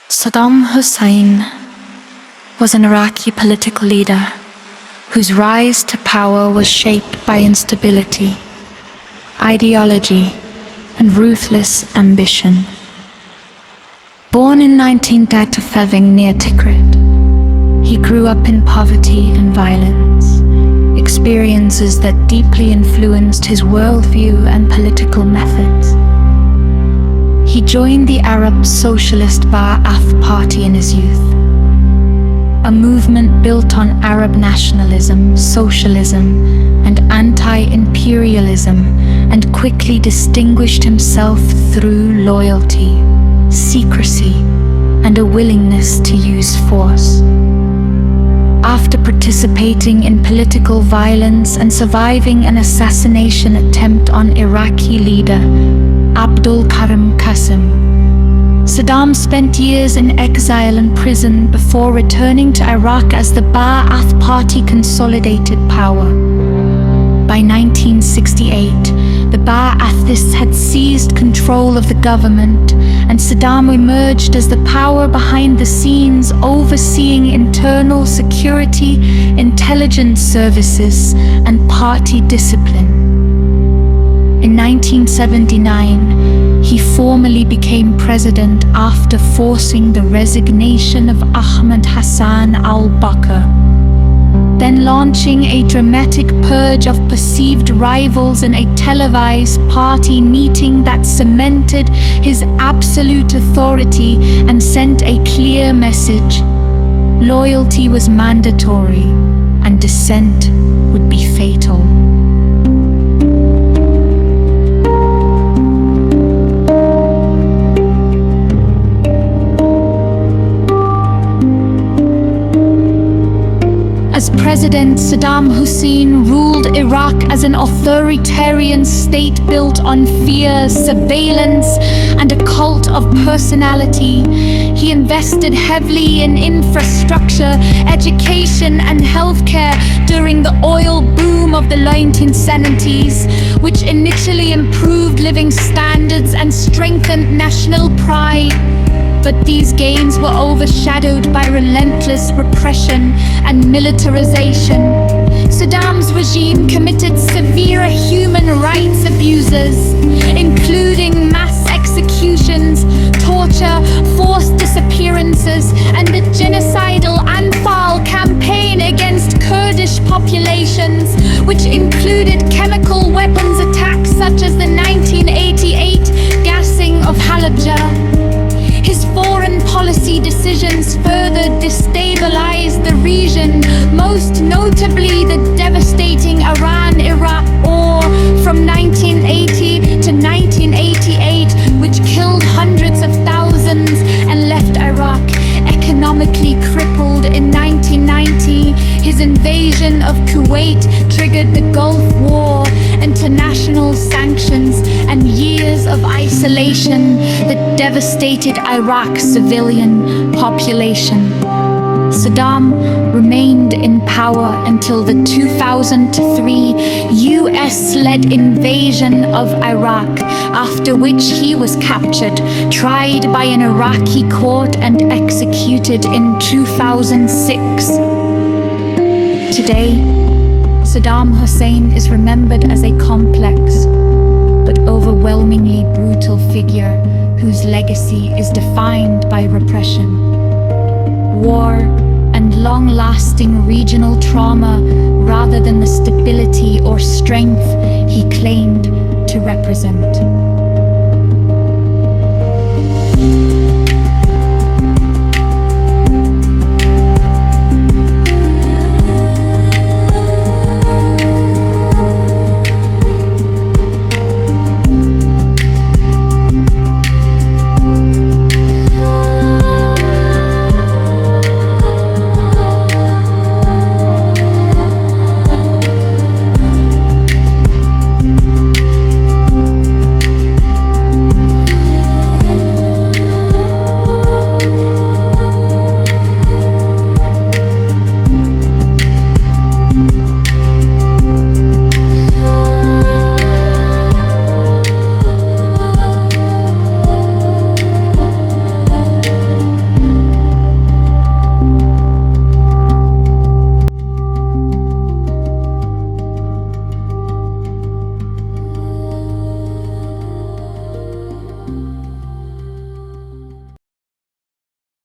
Saddam Hussein was an Iraqi political leader whose rise to power was shaped by instability, ideology, and ruthless ambition. Born in 1935 near Tikrit, he grew up in poverty and violence, experiences that deeply influenced his worldview and political methods. He joined the Arab Socialist Ba'ath Party in his youth, a movement built on Arab nationalism, socialism, and anti-imperialism, and quickly distinguished himself through loyalty, secrecy, and a willingness to use force. After participating in political violence and surviving an assassination attempt on Iraqi leader Abdul Karim Qasim, Saddam spent years in exile and prison before returning to Iraq as the Ba'ath Party consolidated power. By 1968, the Ba'athists had seized control of the government, and Saddam emerged as the power behind the scenes, overseeing internal security, intelligence services, and party discipline. In 1979, he formally became president after forcing the resignation of Ahmed Hassan al-Bakr, then launching a dramatic purge of perceived rivals in a televised party meeting that cemented his absolute authority and sent a clear message: loyalty was mandatory and dissent would be fatal. As president, Saddam Hussein ruled Iraq as an authoritarian state built on fear, surveillance, and a cult of personality. He invested heavily in infrastructure, education, and healthcare during the oil boom of the 1970s, which initially improved living standards and strengthened national pride. But these gains were overshadowed by relentless repression and militarization. Saddam's regime committed severe human rights abuses, including mass executions, torture, forced disappearances, and the genocidal Anfal campaign against Kurdish populations, which included chemical weapons attacks such as the 1988 gassing of Halabja. His foreign policy decisions further destabilized the region, most notably the devastating Iran-Iraq War from 1980 to 1988, which killed hundreds of thousands and left Iraq economically crippled. In 1990, his invasion of Kuwait triggered the Gulf War, international sanctions, and years of isolation that devastated Iraq's civilian population. Saddam remained in power until the 2003 US-led invasion of Iraq, after which he was captured, tried by an Iraqi court, and executed in 2006. Today, Saddam Hussein is remembered as a complex but overwhelmingly brutal figure whose legacy is defined by repression, war, and long-lasting regional trauma rather than the stability or strength he claimed to represent.